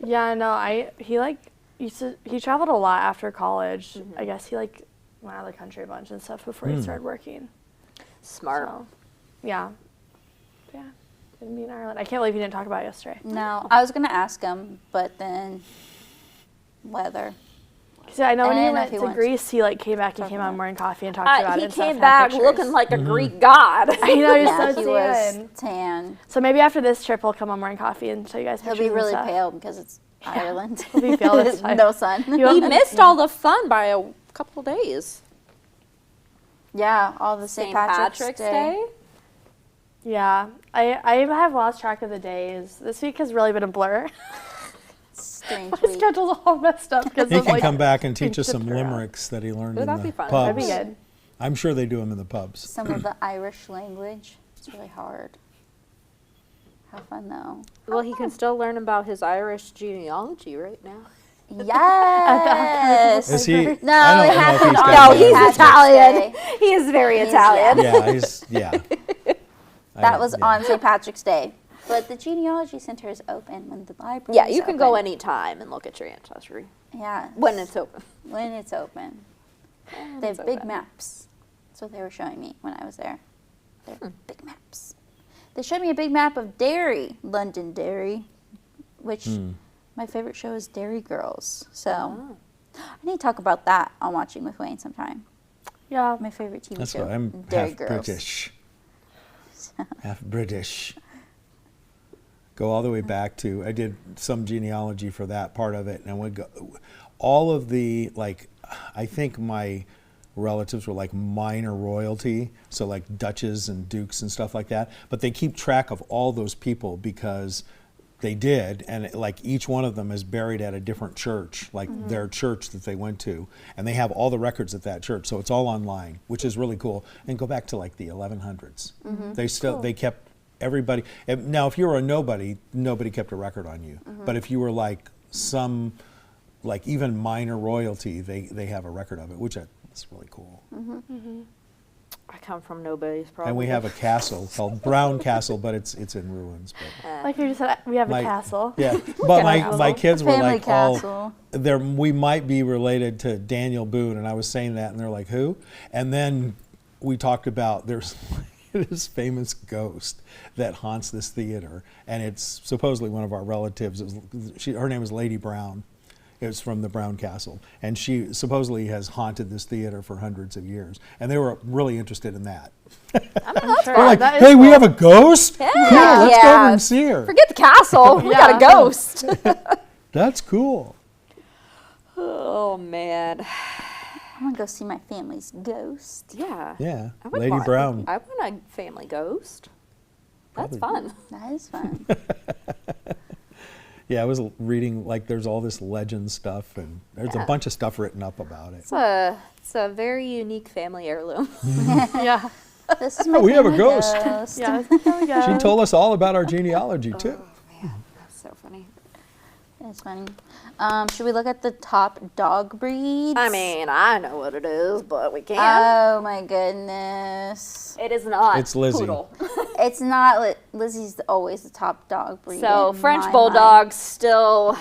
Yeah, no, he traveled a lot after college. Mm-hmm. I guess he like went out of the country a bunch and stuff before he started working. Smart. So, yeah. Yeah. Gonna be in Ireland. I can't believe you didn't talk about it yesterday. No, I was gonna ask him, but then weather. See, I know when I he didn't know went if he to wanted to Greece, he like came back and talk came about on Morning Coffee and talked about it. He and stuff came and had back pictures. looking like a Greek god. I know he's Yeah, so he was tan. tan. So maybe after this trip, he'll come on Morning Coffee and show you guys He'll pictures be and really stuff. pale because it's Ireland. He'll be pale this time. No sun. He won't- He missed all the fun by a couple days. Yeah, all the St. Patrick's Day. Yeah, I have lost track of the days. This week has really been a blur. Strange My week. schedule's all messed up because He of can like come back and teach being us some shifted around. limericks that he learned Ooh, in that'd the be fun. pubs. That'd be good. I'm sure they do them in the pubs. Some of the Irish language. It's really hard. Have fun though. Well, he can still learn about his Irish genealogy right now. Yes. Is he? No, I it don't know if happened he's on got No, that. he's Patrick's Italian. Day. He is very He's- Italian. Yeah, he's yeah. That was yeah. on St. Patrick's Day. But the genealogy center is open when the library Yeah, is you can go open. anytime and look at your ancestry Yeah. when it's open. When it's open. They have it's big open. maps. That's what they were showing me when I was there. They're big maps. They showed me a big map of Derry, London Derry, which my favorite show is Derry Girls. So I need to talk about that on Watching with Wayne sometime. Yeah, My favorite TV That's show. why I'm Derry half Girls. British. Half British. Go all the way back to, I did some genealogy for that part of it, and I would go, all of the, like, I think my relatives were like minor royalty, so like duchess and dukes and stuff like that, but they keep track of all those people because they did, and like each one of them is buried at a different church, like Mm-hmm. their church that they went to, and they have all the records at that church, so it's all online, which is really cool. And go back to like the 1100s. Mm-hmm. They kept everybody. Now, if you were a nobody kept a record on you. Mm-hmm. But if you were like some, like even minor royalty, they have a record of it, which is really cool. I come from nobody's probably. And we have a castle called Brown Castle, but it's in ruins. But Like you just said, we have My- a castle. yeah, but my kids were Family like, castle. we might be related to Daniel Boone, and I was saying that, and they're like, who? And then we talked about there's this famous ghost that haunts this theater, and it's supposedly one of our relatives. Her name is Lady Brown. It was from the Brown Castle, and she supposedly has haunted this theater for hundreds of years, and they were really interested in that. I'm sure. They're like, That is hey, we cool. have a ghost? Yeah, let's go over and see her. Forget the castle. We got a ghost. That's cool. Oh man. I'm gonna go see my family's ghost. Yeah. Yeah, I would Lady want- Brown. I want a family ghost. That's Probably. fun. That is fun. Yeah, I was reading, like, there's all this legend stuff, and there's a bunch of stuff written up about it. It's a very unique family heirloom. Yeah. This is my we have a family ghost. Yeah. There we go. She told us all about our genealogy, too. That's so funny. It's funny. Should we look at the top dog breeds? I mean, I know what it is, but we can't. Oh my goodness. It is not. It's Lizzie. Poodle. It's not Lizzie's always the top dog breed. So in French my bulldogs still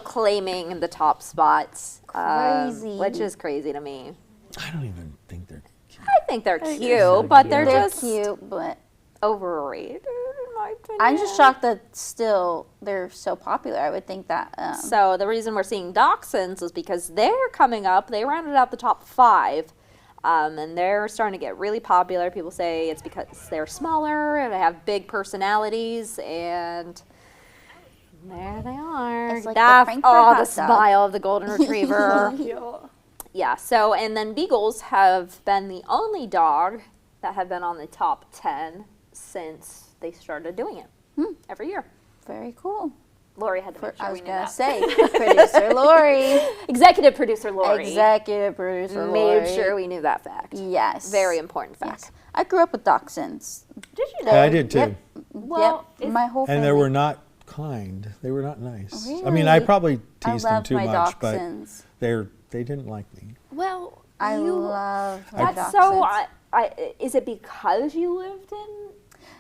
claiming the top spots, Crazy. which is crazy to me. I don't even think they're cute. I think they're think cute, they're so but cute. they're They're just cute, but overrated in my opinion. I'm just shocked that still they're so popular. I would think that. So the reason we're seeing dachshunds is because they're coming up. They rounded out the top 5, and they're starting to get really popular. People say it's because they're smaller and they have big personalities, and there they are. It's like the Frankfurt hot the dog. smile of the golden retriever. Cute. Yeah. So and then beagles have been the only dog that have been on the top 10 since they started doing it every year. Very cool. Lori had to make sure I we was knew gonna that. say, producer Lori, Executive producer Lori executive producer Lori. made sure we knew that fact. Yes. Very important fact. Yes. I grew up with dachshunds. Did you know? Yeah, I did, too. Yep. Well, Yep. My whole family. And they were not kind. They were not nice. I mean, Really? I probably I teased them loved too my much, dachshunds. but they didn't like me. Well, I you, love my that's dachshunds. so. Is it because you lived in?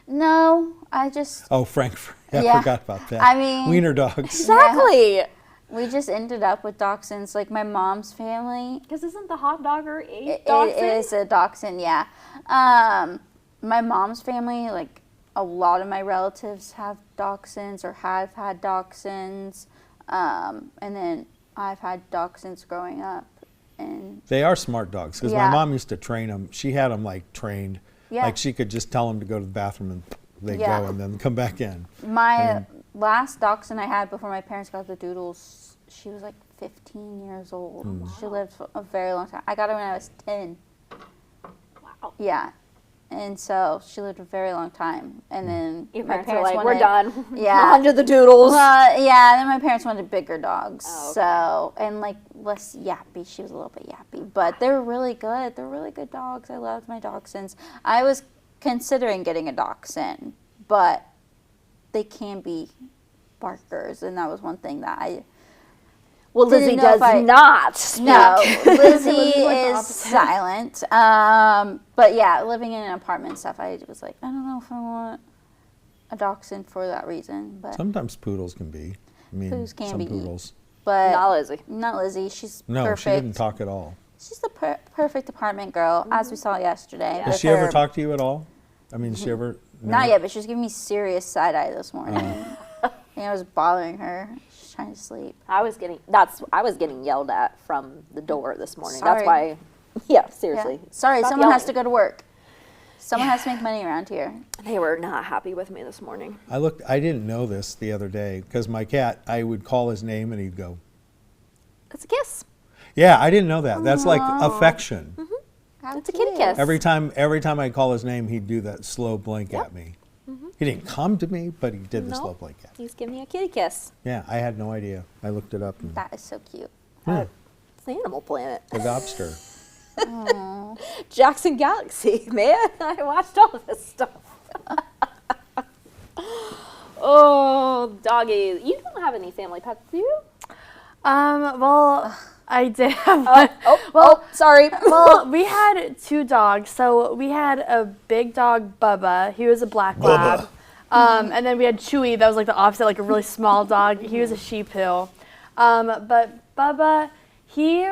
No, I just Oh, Frankfurt. I Yeah. forgot about that. I mean- Wiener dogs. Exactly. we just ended up with dachshunds. Like my mom's family, Because isn't the hot dogger a it dachshund? is a dachshund. Yeah. My mom's family, like a lot of my relatives have dachshunds or have had dachshunds, and then I've had dachshunds growing up, and They are smart dogs, because Yeah. my mom used to train them. She had them, like, trained. Yeah. Like, she could just tell them to go to the bathroom, and they'd Yeah. go and then come back in. my last dachshund I had before my parents got the Doodles, she was like 15 years old. She lived for a very long time. I got her when I was 10. Wow. Yeah. And so she lived a very long time. And then Your my parents were like, wanted, "We're done. Yeah. On to the doodles." Well, yeah, and then my parents wanted bigger dogs. Oh, okay. So, and like less yappy. She was a little bit yappy. But they were really good. They're really good dogs. I loved my dachshunds. I was considering getting a dachshund, but they can be barkers. And that was one thing that I. Well, Didn't Lizzie know does if I- not speak. No, Lizzie Lizzie's like the is opposite. silent. But yeah, living in an apartment and stuff, I was like, I don't know if I want a dachshund for that reason. But Sometimes poodles can be. I mean, Poodles can some be. poodles. but Not Lizzie. not Lizzie. She's No, perfect. she didn't talk at all. She's the perfect apartment girl, as we saw yesterday. Yeah. Does with she ever her- talk to you at all? I mean, she ever? Not no? yet, but she was giving me serious side eye this morning. And it was bothering her. She's trying to sleep. I was getting yelled at from the door this morning. Sorry. That's why. Yeah, Yeah. seriously. Sorry, Stop someone has yelling. to go to work. Someone has to make money around here. They were not happy with me this morning. I didn't know this the other day, because my cat, I would call his name and he'd go, It's a kiss. yeah, I didn't know that. That's like affection. How It's a kitty cute. kiss. Every time I call his name, he'd do that slow blink at me. He didn't come to me, but he did the No. slow play cat. He's giving me a kitty kiss. Yeah, I had no idea. I looked it up. And That is so cute. yeah, It's Animal Planet. the lobster. Jackson Galaxy, man. I watched all of this stuff. Oh, doggy. You don't have any family pets, do you? Well, I did have one. Well, sorry. Well, we had 2 dogs. So we had a big dog, Bubba. He was a black lab. And then we had Chewy. That was like the opposite, like a really small dog. He was a Shih Tzu. But Bubba, he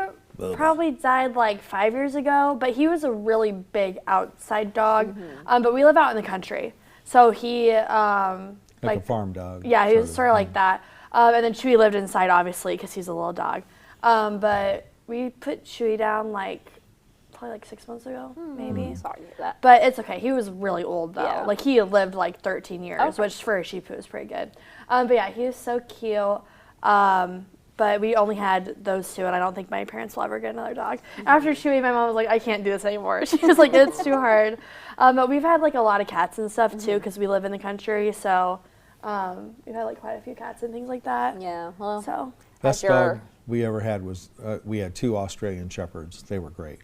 probably died like 5 years ago. But he was a really big outside dog. But we live out in the country, so he Like a farm dog. yeah, he was sort of like that. And then Chewy lived inside, obviously, because he's a little dog. But we put Chewy down probably like 6 months ago, maybe. Sorry to hear that. But it's okay. He was really old, though. Yeah. Like, he lived like 13 years, Okay. which for a Shih Tzu is pretty good. But yeah, he was so cute. But we only had those 2, and I don't think my parents will ever get another dog. After Chewy, my mom was like, I can't do this anymore. She was like, it's too hard. But we've had like a lot of cats and stuff, too, because we live in the country. So we've had like quite a few cats and things like that. Yeah, well. So Best your- dog we ever had was, we had 2 Australian Shepherds. They were great.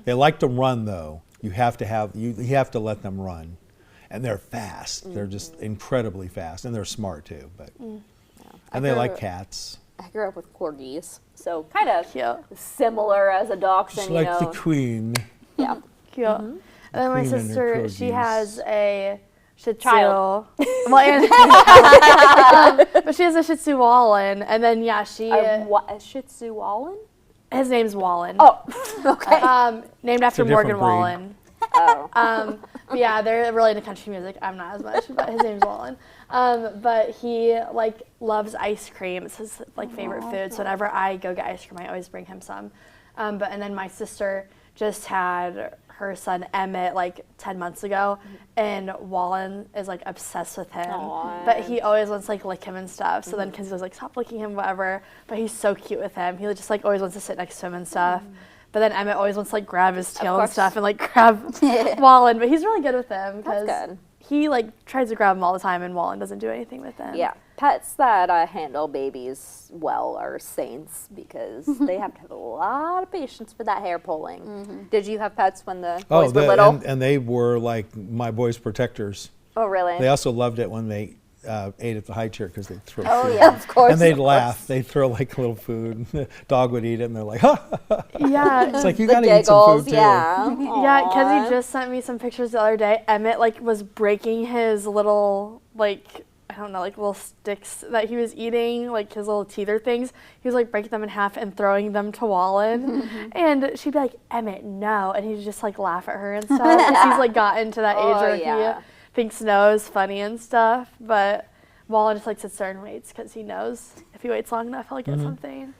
They like to run, though. You have to let them run. And they're fast. They're just incredibly fast. And they're smart, too. But and they like cats. I grew up with corgis, so kind of cute. similar as a dachshund, Just you like know. the queen. Yeah. Cute. And then my Queen and her sister, she corgis. has a Shih Tzu. Child. Well, and, but she has a Shih Tzu Wallen. And then, yeah, A Shih Tzu Wallen? his name's Wallen. Oh, okay. Named after a different Morgan breed. Wallen. Oh. But yeah, they're really into country music. I'm not as much, but his name's Wallen. But he loves ice cream. It's his favorite food. So whenever I go get ice cream, I always bring him some. And then my sister just had her son Emmett 10 months ago, and Wallen is obsessed with him. Aw. But he always wants to lick him and stuff. So then Kenzie was like, stop licking him, whatever. But he's so cute with him. He just always wants to sit next to him and stuff. But then Emmett always wants to grab his tail and course. stuff and grab Wallen. But he's really good with him That's because good. he tries to grab him all the time, and Wallen doesn't do anything with him. Yeah, pets that handle babies well are saints because they have to have a lot of patience for that hair pulling. Did you have pets when the boys were little? And they were like my boys' protectors. Oh, really? They also loved it when they ate at the high chair because they'd throw Oh, food. yeah, of course. And they'd of course. laugh. They'd throw a little food. The dog would eat it, and they're like, ha! Yeah. It's like, you The got to eat some giggles, food, too. yeah. Yeah, Aw. Kenzie just sent me some pictures the other day. Emmett was breaking his little I don't know, little sticks that he was eating, his little teether things. He was breaking them in half and throwing them to Wallen. And she'd be like, Emmett, no. And he'd just laugh at her and stuff. 'Cause he's gotten to that age Oh, where yeah. he thinks no is funny and stuff. But Wallen just sits there and waits because he knows if he waits long enough, he'll get something.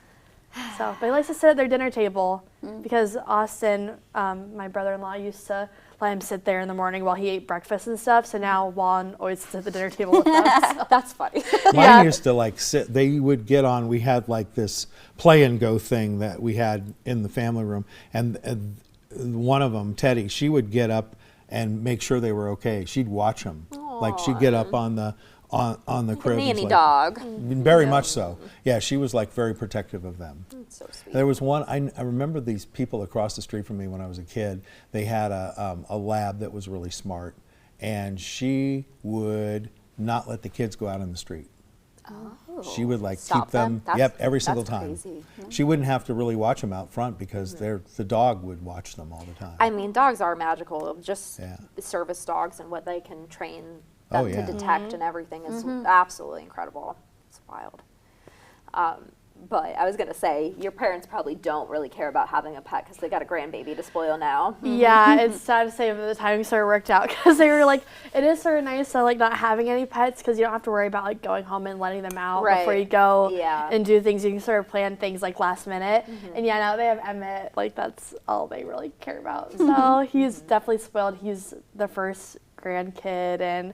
So, but he likes to sit at their dinner table because Austin, my brother-in-law, used to let him sit there in the morning while he ate breakfast and stuff. So now Juan always sits at the dinner table with us. That's funny. Mine Yeah. used to sit, they would get on, we had this play and go thing that we had in the family room. And one of them, Teddy, she would get up and make sure they were okay. She'd watch them. She'd get up on the crib. and Nanny dog. Very much so. Yeah, she was very protective of them. That's so sweet. There was one, I remember these people across the street from me when I was a kid. They had a lab that was really smart, and she would not let the kids go out in the street. Oh. She would Stop keep them, them? every single that's time. crazy. She wouldn't have to really watch them out front because the dog would watch them all the time. I mean, dogs are magical. Just Yeah. the service dogs and what they can train Oh, them yeah. to detect and everything is absolutely incredible. It's wild. But I was going to say, your parents probably don't really care about having a pet because they got a grandbaby to spoil now. Yeah, it's sad to say, but the timing sort of worked out because they were it is sort of nice to not having any pets because you don't have to worry about going home and letting them out Right. before you go Yeah. and do things. You can sort of plan things last minute. And yeah, now they have Emmett. That's all they really care about. So he's definitely spoiled. He's the first grandkid, and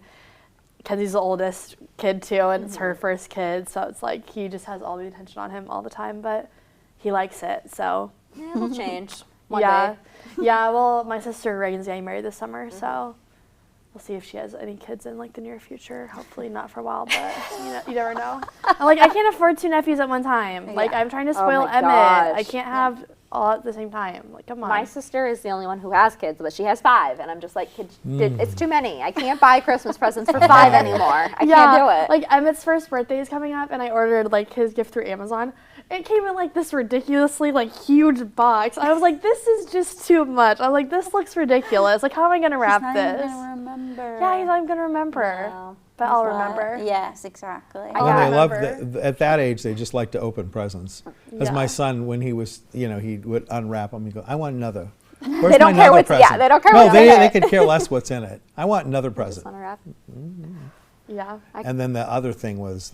Kenzie's the oldest kid too, and it's her first kid. So it's he just has all the attention on him all the time, but he likes it. So Yeah, it'll change one yeah, day. yeah. Well, my sister Reagan's getting married this summer, so we'll see if she has any kids in like the near future. Hopefully not for a while, but you never know. And, like, I can't afford 2 nephews at one time. Like, I'm trying to spoil my Emmett. gosh. I can't have all at the same time. Like, come on. My sister is the only one who has kids, but she has 5, and I'm just like, it's too many. I can't buy Christmas presents for 5 anymore. I can't do it. Like, Emmett's first birthday is coming up, and I ordered like his gift through Amazon. It came in like this ridiculously like huge box. I was like, this is just too much. I was like, this looks ridiculous. Like, how am I gonna wrap He's not this? even gonna remember. Yeah, he's not even gonna remember. No. But I'll remember. Yes, exactly. I Well, gotta they love remember. at that age. They just like to open presents. As my Yeah. son, when he was, he would unwrap them. He'd go, "I want another." Where's They don't my care another what's- present? yeah, they don't care no, what's they, in they it. could care less what's in it. I want another present. Yeah. And then the other thing was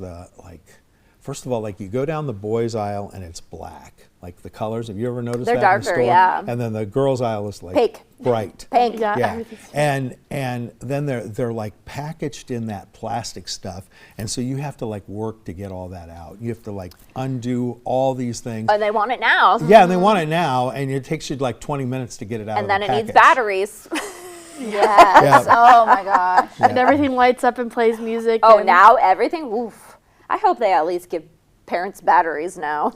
first of all, like you go down the boys' aisle and it's black. Like the colors. Have you ever noticed They're that in the darker, store? yeah. And then the girls' aisle is like Pink. bright. Pink. Yeah. Yeah, everything's- and then they're like packaged in that plastic stuff, and so you have to like work to get all that out. You have to like undo all these things. Oh, they want it now. Yeah, and they want it now, and it takes you like 20 minutes to get it out. And of then the it needs package. batteries. Yes. Oh my gosh. And everything lights up and plays music. Oh, and now everything? Oof. I hope they at least give parents batteries now.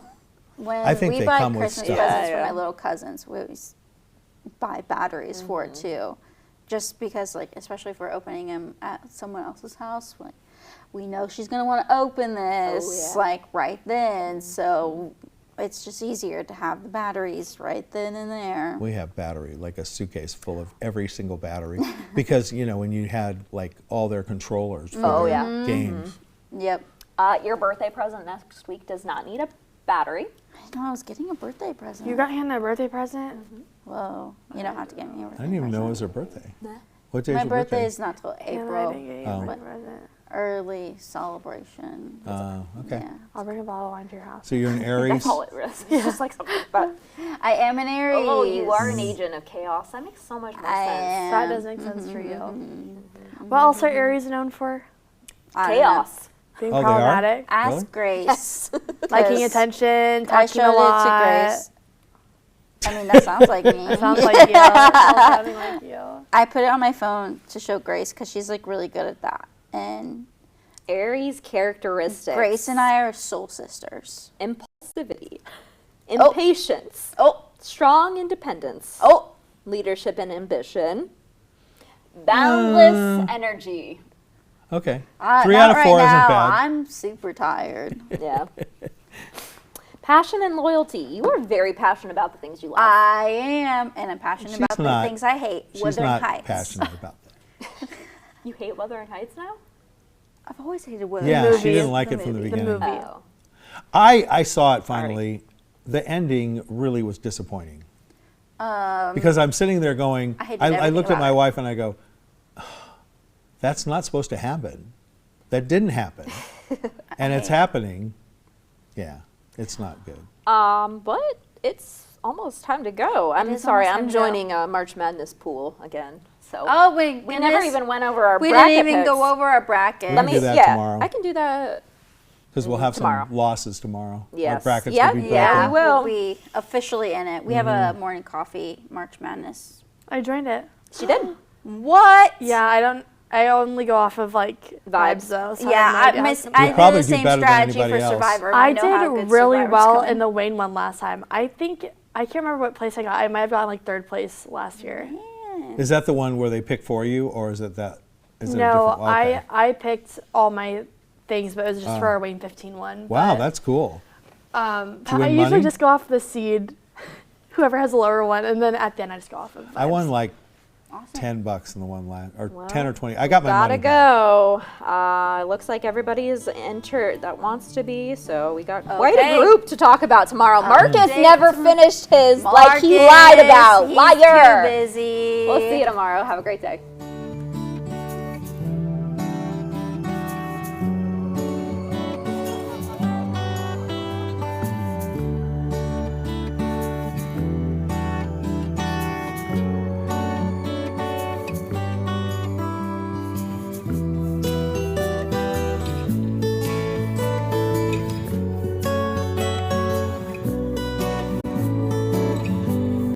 When I think we they buy come with Christmas stuff. presents Yeah, for yeah. my little cousins, we always buy batteries for it too. Just because, like, especially if we're opening them at someone else's house, like, we know she's going to want to open this, yeah. like, right then. So it's just easier to have the batteries right then and there. We have battery, like a suitcase full of every single battery, because when you had like all their controllers for Oh, their yeah. games. Yep. Your birthday present next week does not need a battery. I know I was getting a birthday present. You got Hannah a birthday present? Whoa, you don't have to get me a birthday I didn't even know it present. was her birthday. What day is My your birthday birthday? is not till Hannah, I April. didn't get you a Oh. birthday present. Early celebration. Okay. Yeah. I'll bring a bottle of wine to your house. So you're an Aries. That's all it is. It's just like something. But, I am an Aries. oh, you are an agent of chaos. That makes so much more I sense. am. That does make sense for you. What else are Aries known for? I don't know. Chaos. Being Oh, they are? problematic, Ask Really? Grace. liking 'cause attention, I talking showed a lot. it to Grace. I mean, that sounds like me. Sounds like you. Sounding like you. I put it on my phone to show Grace because she's like really good at that. And Aries characteristics. Grace and I are soul sisters. Impulsivity. Impatience. Oh, Strong independence. oh. Leadership and ambition. Boundless energy. Okay. 3 Not out of 4 right isn't now. bad. I'm super tired. Yeah. Passion and loyalty. You are very passionate about the things you love. I am, and I'm passionate She's about not. the things I hate. She's Wuthering not Heights. passionate about that. You hate Wuthering Heights now? I've always hated Wuthering Yeah, Heights. she didn't like it from the beginning. movie. Oh. I saw it finally. The ending really was disappointing. Because I'm sitting there going, I hated I everything looked at about my it. wife and I go, that's not supposed to happen. That didn't happen. And it's happening. Yeah, it's not good. But it's almost time to go. I'm is sorry, almost I'm time to go. joining a March Madness pool again. So Oh, wait. we never even went over our We bracket didn't even picks. go over our bracket. Let me- do that yeah, tomorrow. I can do that. Because we'll have Tomorrow. some losses tomorrow. Our Yes. brackets Yep. will be Yeah, broken. we will. We'll be officially in it. We have a morning coffee March Madness. I joined it. She did. What? Yeah, I only go off of like Vibes. though. So Yeah, I have no idea how I it's gonna You'll did probably the do same better than strategy anybody for else. Survivor. I We know how did good really Survivor's well coming. in the WANE one last time. I think I can't remember what place I got. I might have gotten like 3rd place last year. Is that the one where they pick for you, or is it that? Is it a No, different? Okay. I picked all my things, but it was just for our WANE 15 one. Wow, but, that's cool. but you I win usually money? just go off the seed, whoever has the lower one, and then at the end I just go off of vibes. I won like $10 in the one last, or 10 or 20. I got my Gotta money back. go. Looks like everybody is entered that wants to be, so we got quite a Okay. group to talk about tomorrow. Marcus Update never tom- finished his, like he lied Marcus, about. he's Liar. Too busy. We'll see you tomorrow. Have a great day.